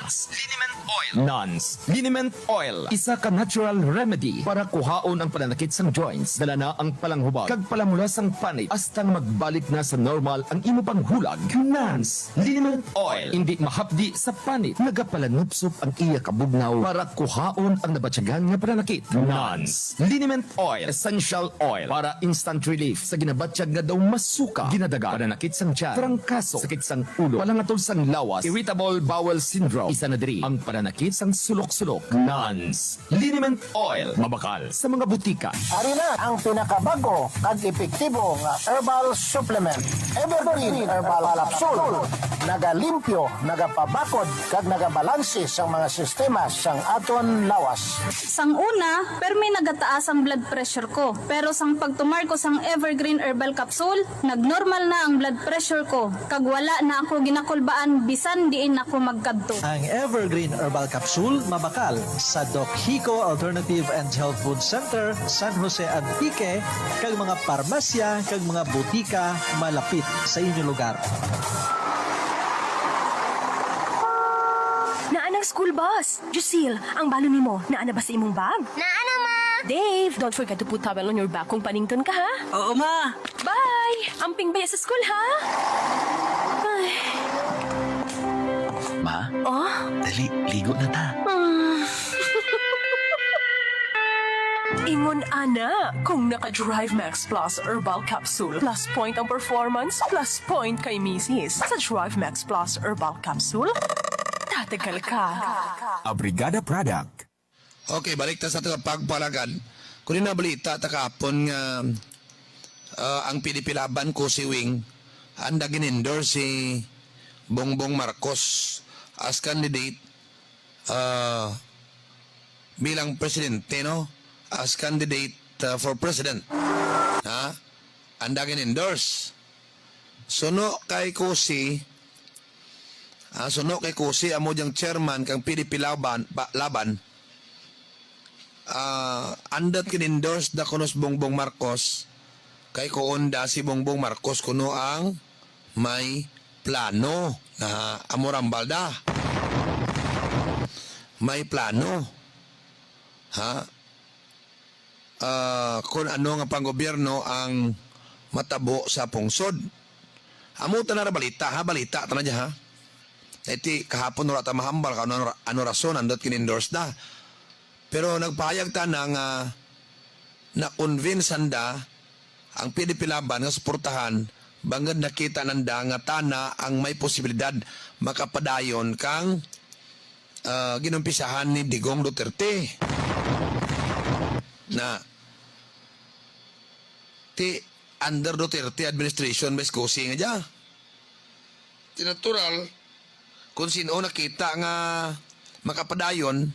Nance Liniment Oil, isa ka natural remedy para kuhaon ang pananakit sang joints, dala na ang palanghubag kag palamula sang panit hastang magbalik na sa normal ang imo panghulag. Nance Liniment Oil, hindi mahapdi sa panit, nagapalanupsop ang iya kabugnaw para kuhaon ang nabatyagan nga pananakit. Nance Liniment Oil, essential oil para instant relief sa ginabatsyag nga daw masuka, ginadaga, pananakit sang tiyan, trangkaso, sakit sang ulo, palangatol sang lawas, irritable bowel syndrome, isa na diri ang pananakit sang sulok-sulok. Nance Liniment Oil, mabakal sa mga butika. Ari na ang pinakabago at epektibo nga herbal supplement. Evergreen Herbal Capsule. Nagalimpyo, nagapabakod, kag nagabalanse sa mga sistema sang aton lawas. Sang una, permi nagataas ang blood pressure ko. Pero sang pagtumar ko sang Evergreen Herbal Capsule, nagnormal na ang blood pressure ko. Kag wala na ako ginakulbaan bisan diin ako magkadto. Ang Evergreen Herbal Capsule mabakal sa Doc Hico Alternative and Health Food Center, San Jose Antique, kag mga parmasya kag mga butika malapit sa inyong lugar. Naanang school bus. Jusil, ang balo nimo, naana ba sa imong bag? Naana, ma! Dave, don't forget to put towel on your back kung panington ka, ha? Oo, ma. Bye! Amping baya sa school, ha? Ay. Ma, Oh? dali, ligo na ta. Ingon ana, kung naka-Drive Max Plus Herbal Capsule, plus point ang performance, plus point kay misis. Sa Drive Max Plus Herbal Capsule, tatagal ka. Abrigada Product. Okay, balik ta sa ito pagpalagan. Kung balita ta kapon nga ang PDP laban ko si Wing, anda ginendorse si Bongbong Marcos as candidate bilang presidente, no? As candidate for president. Ha? Anda ginendorse. Suno kay Kusi, amo diyang chairman kang PDP laban, andat kinendorse da kunos Bongbong Marcos kay kuonda si Bongbong Marcos kuno ang may plano na amorambal da. May plano. Ha? Kung ano nga panggobyerno ang matabo sa pungsod. Amo ta na balita, ha? Balita ta na dya, ha? Iti kahapon wala ta mahambal ka ano rason andot kinendorse da. Pero nagpahayag ta na nga na-convince anda ang PDP laban nga suportahan bangad nakita nanda nga tana ang may posibilidad makapadayon kang ginumpisahan ni Digong Duterte. Na ti under Duterte administration may skusi nga dya. Tinatural kung sino nakita nga makapadayon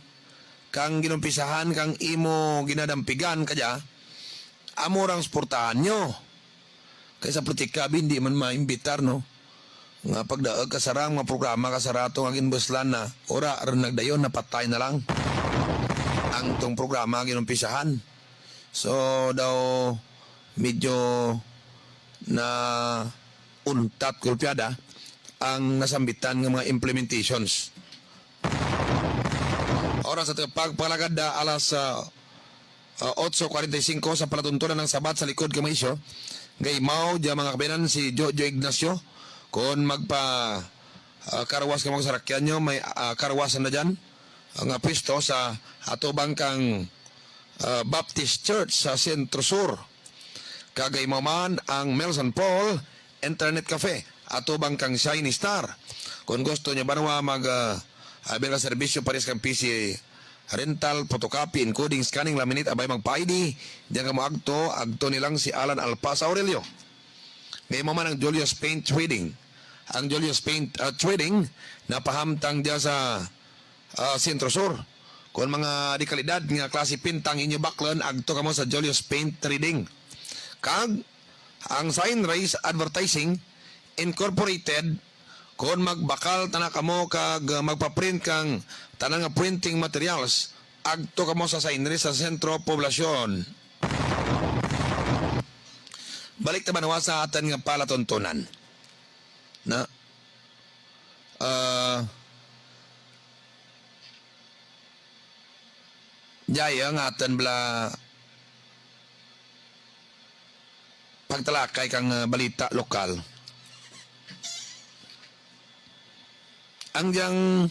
kang ginumpisahan kang imo ginadampigan kadya amorang suportahan nyo. Kaysa politika hindi man maimbitar, no? Nga pagdaag kasarang mga programa kasarato nga ginbuslan na ora aron nagdayon napatay na lang ang tong programa ginumpisahan. So daw medyo na untat kulpyada ang nasambitan ng mga implementations. Oras sa pagpalagad da alas 8:45 sa palatuntunan ng sabat sa likod kamaisyo. Gaymaw diya mga kabinan si Jojo Ignacio kung magpa karwas ka mga sarakyan nyo may karwasan na dyan ang pisto sa atubang kang Baptist Church sa Centro Sur. Kagaymaw man ang Melson Paul Internet Cafe atubang kang Shiny Star. Kung gusto nyo ba nawa bilang serbisyo pares kang PC rental, photocopy, encoding, scanning, laminate, abay magpa-ID. Diyan ka mo agto nilang si Alan Alpaz Aurelio. Ngayon mo man ang Julius Paint Trading. Ang Julius Paint Trading, napahamtang diya sa Centro Sur. Kung mga di kalidad nga klase pintang inyo baklan, agto ka mo sa Julius Paint Trading. Kag, ang Signrise Advertising Incorporated, kung magbakal tanak mo kag magpaprint kang tanang nga printing materials, agto ka mo sa Signrise sa Sentro Poblasyon. Balik ta banawa sa atan nga palatuntunan. Na jaya nga atan bala pagtalakay kang balita lokal. Ang diyang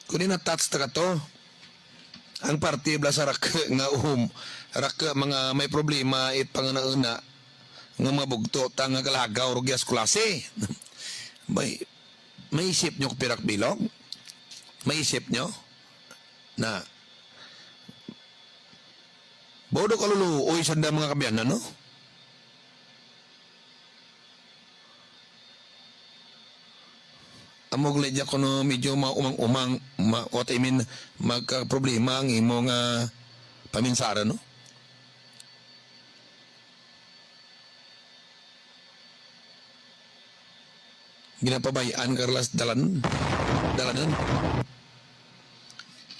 kunin na touch ta to ang party bla sa rak nga rak mga may problema it panganauna nga mga bugto ta nga galagaw rugyas klase. May isip nyo pirak bilog? May isip nyo na bodo kaluluoy sanda mga kabyan, no? Amog ledya ko no medyo maumang-umang what I mean magka-problema ang imong paminsara, no? Ginapabayaan karlas dalanan.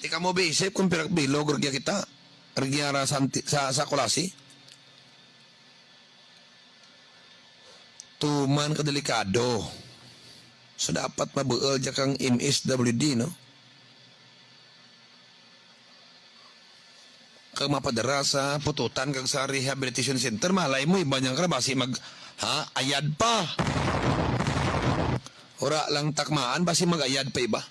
Ika mo ba isip kung pirak bilog rugya kita? Rugyara sa kulasi? Tuman ka delikado. So dapat mabuel dya kang MSWD, no? Kag mapadara sa pututan kag sa rehabilitation center, malay mo iba niyang karabasi ayad pa. Ora lang takmaan, basi magayad pa iba.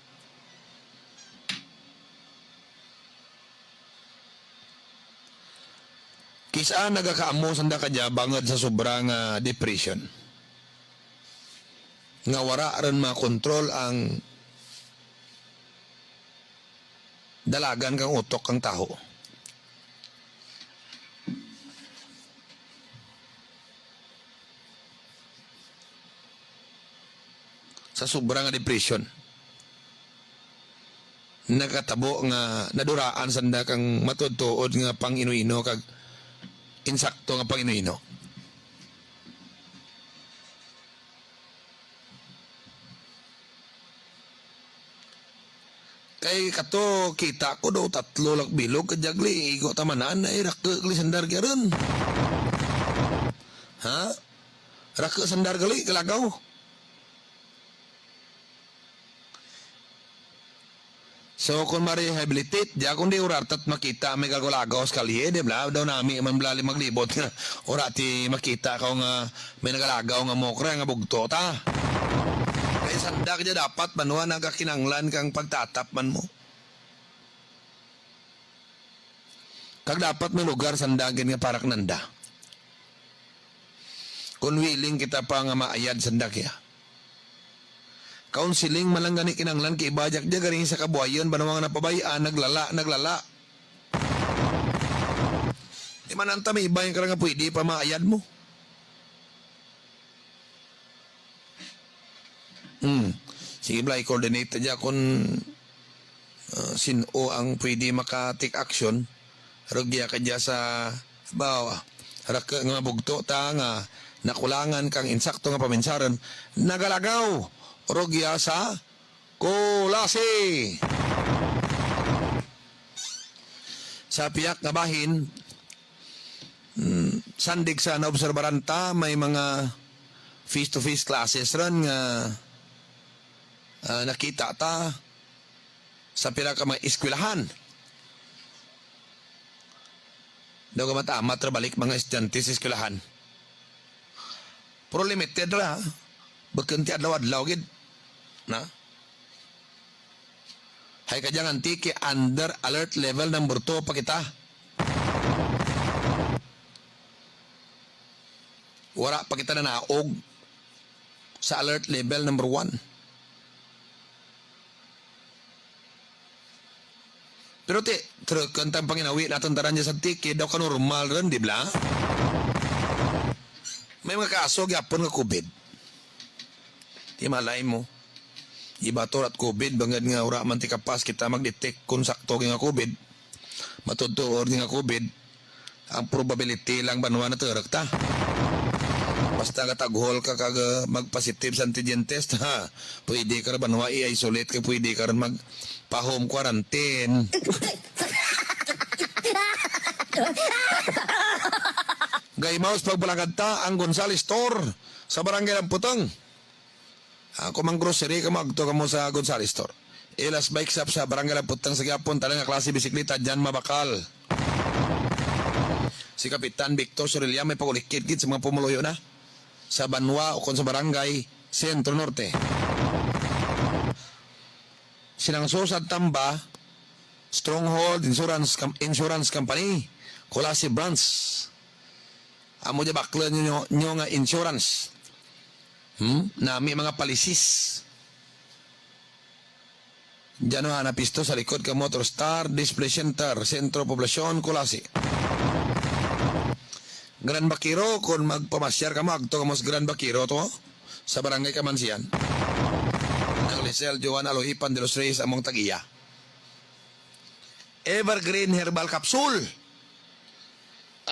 Kisa nagakaamo sanda kadya bangad sa sobrang depression. Nga wara ron makontrol ang dalagan kang utok kang taho. Sa sobrang depression. Nakatabo nga naduraan sanda kang matudtuod nga pang inuino kag insakto nga pang inuino. Kay kato kita ko daw 3 lak bilog kajagli igo tamanan ay rakke sandar garon. Ha? Rakke sandar gali kalagaw. So kung ma-rehabilitate, diya kung di urartat makita may gagulagaw sekali di ba? Daw nami man blali maglibot nga urati makita ka nga may nagalagaw nga mokra nga bugto ta. Kaya sandak diya dapat manuwa nagakinanglan kang pagtatap man mo. Kag dapat may lugar sandagin nga parak nanda. Kung willing kita pa nga maayad sandak ya. Counseling malang gani kinanglan kay ibajak dia garing sa kabuhayon banawang napabayaan naglala. Di man anta may iba yung karang pwede pa maayad mo. Sige bla i-coordinate dia kung sino ang pwede maka-take action. Rugya ka dia sa bawa. Raka nga bugto ta nga nakulangan kang insakto nga paminsaran nagalagaw. Rogya sa Kulasi. Sa piyak nga bahin, sandig sa naobserbaranta, may mga face-to-face classes ron nga nakita ta sa pila ka mga eskwelahan. Daw ka matamat balik mga estudyante sa eskwelahan. Pero limited ra, bagkanti adlaw-adlaw gid. Na? Hay kadyang antiki under alert level number 2 pa kita. Wala pa kita na naog sa alert level number 1. Pero kantang panginawi natin taran niya sa tiki, daw ka normal rin, di ba? May mga kaso, gyapon nga COVID. Di malay mo. Iba to at COVID, bangad nga ura man ti kapas kita mag-detect kung sakto nga COVID. Matutuor nga COVID, ang probability lang banwa na turak ta. Basta kataghol ka kag mag-positive sa antigen test, ha? Pwede ka rin banwa i-isolate ka, pwede ka rin mag-pa-home quarantine. Gaymaos pagbalangad ta ang Gonzales Store sa Barangay Lamputang. Ako mang grocery ka magto ka mo sa Gonzales Store. Ilas bike shop sa Barangay Lamputang sa Gyapon talang klase bisikleta dyan mabakal. Si Kapitan Victor Sorilla may pagulikid sa mga pumuloyo na sa Banwa o kon sa Barangay Sentro Norte. Sinangso sa Tamba Stronghold Insurance Company Kulasi Branch. Amo di bakla nyo nga insurance. Nami mga palisis. Diyan o hanapisto sa likod ka Motor Star Display Center, Sentro Poblasyon, Kulasi. Gran Bakiro, kung magpamasyar ka magto ka mo sa Gran Bakiro to, sa Barangay Kamansian. Ang Lisel Joan Alohipan de los Reyes among tagiya. Evergreen Herbal Capsule.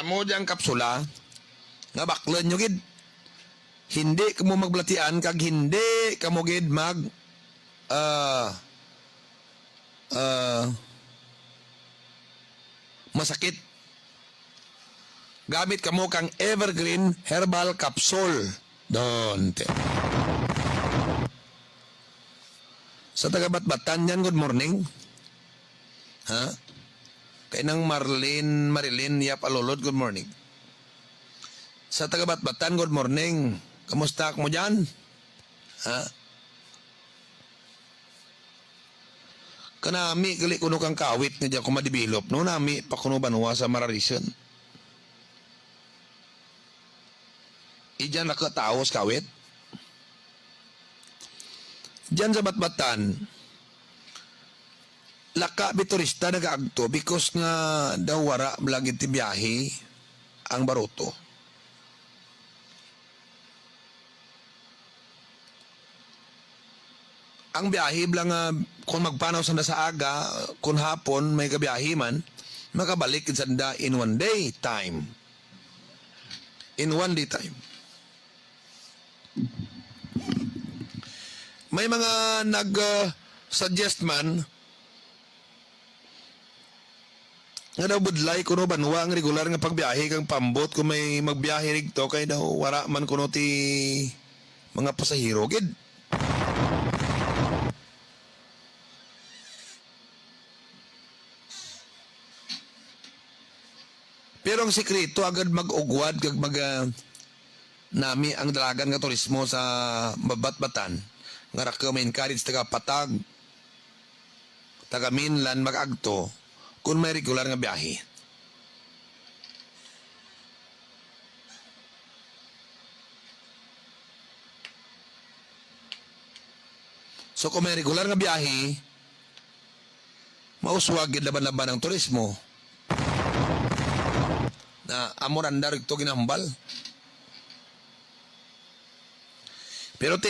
Amo diyang kapsula, nga baklan nyo gid. Hindi ka mo maglatian kag hindi ka mo gid masakit. Gamit ka mo kang Evergreen Herbal Capsule. Donte. Sa taga-Batbatan yan, good morning. Ha? Kay nang Marilyn Yap Alolod, good morning. Sa taga-Batbatan, good morning. Kamusta mo dyan? Ha? Kanami gali kuno kang kawit nga diya ko madibilop no nami pa kuno banwa sa Mararison. Ijan nakataos kawit. Diyan sa Batbatan, laka biturista nagaagto because nga daw wara blagi ti biyahe ang baruto. Ang biyahe lang kung magpanaw sanda sa aga, kung hapon may kabiyahe man, makabalik sanda in 1 day time. In 1 day time. May mga nag-suggest man nga daw budlay kuno banwa ang regular nga pagbiyahe kang pambot kung may magbiyahe rigto kay daw wara man kuno ti mga pasahero gid. Pero ang sikreto agad mag-ugwad kag nami ang dalagan nga turismo sa Batbatan nga ra may encourage taga Patag taga Minlan mag-agto kung may regular nga biyahe. So kung may regular nga biyahe, mauswag gid laban-laban ang turismo. Na amoranda ito ginambal. Pero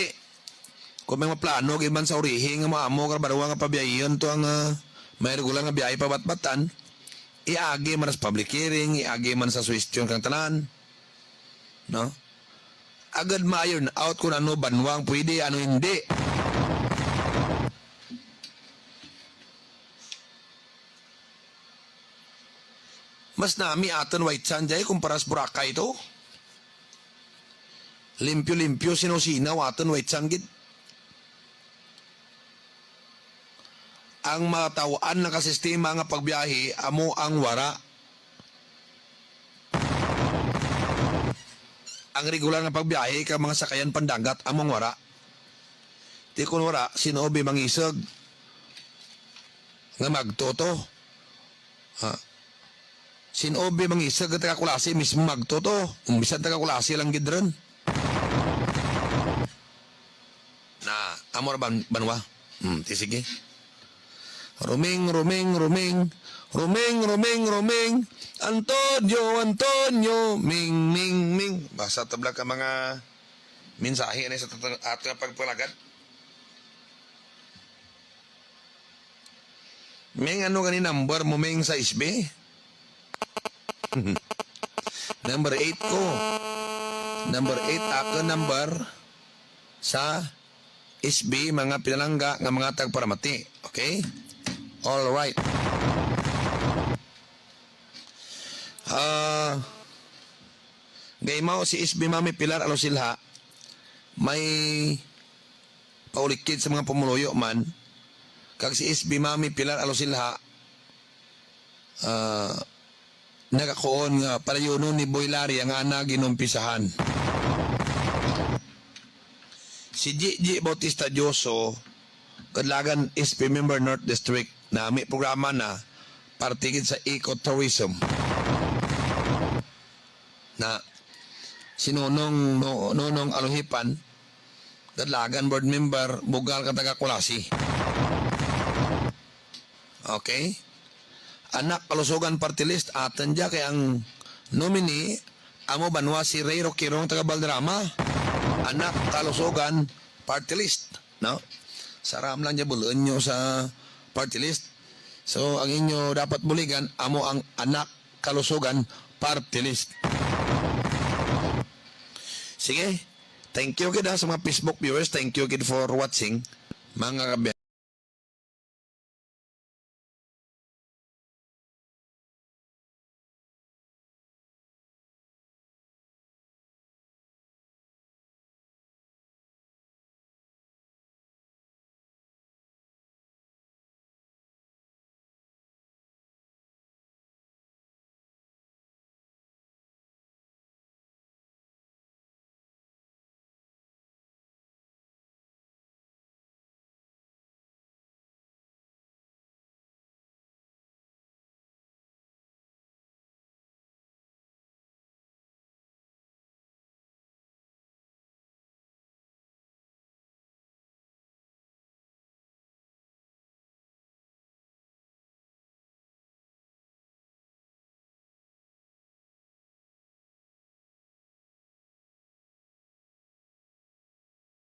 kung may maplano giman sa urihi nga maamo karbarwa nga pabiyayon to ang may regular nga biyahe pa Batbatan, iagi man sa public hearing, iagi man sa suwestyon kang tanan. No? Agad ma-iron out kung ano banwang pwede, ano hindi. Mas nami aton White Sand jay kumpara sa Boracay ito. Limpyo-limpyo sinusinaw aton White Sand gid. Ang matawaan na kasistema nga pagbiyahe amo ang wara. Ang regular nga pagbiyahe ka mga sakayan pandagat among wara. Di kun wara sinobi mangisag nga magtoto. Ha? Sinobi mangisag at kakulasi mismo magtoto. Umbisan taga kulasi lang gidron. Na amor banwa. Sige. Ruming. Antonio. Ming. Basta tabla ka mga mensahe na sa ating pagpalagad. Ming ano gani number mo Ming sa SB? Number 8 ko. Number 8 ako number sa SB mga pinalangga nga mga tagparamati. Okay? All right. Gaymaw si SB Mami Pilar Alosilha may paulikid sa mga pumuluyo man kag si SB Mami Pilar Alosilha nagakoon nga palayunon ni Boy Larry ang ana ginumpisahan. Si Gigi Bautista Dioso kadlagan SP member North District na may programa na partigid sa ecotourism na sinunong nonong Aluhipan kadlagan board member Bugal Kataga Kulasi. Okay? Anak Kalusugan Party List atan dya kay ang nominee amo banwa si Ray Roquirong taga Valderrama. Anak Kalusugan Party List, no? Saram lang niya bulan nyo sa party list. So ang inyo dapat buligan amo ang Anak Kalusugan Party List. Sige. Thank you kid sa mga Facebook viewers. Thank you kid for watching. Mga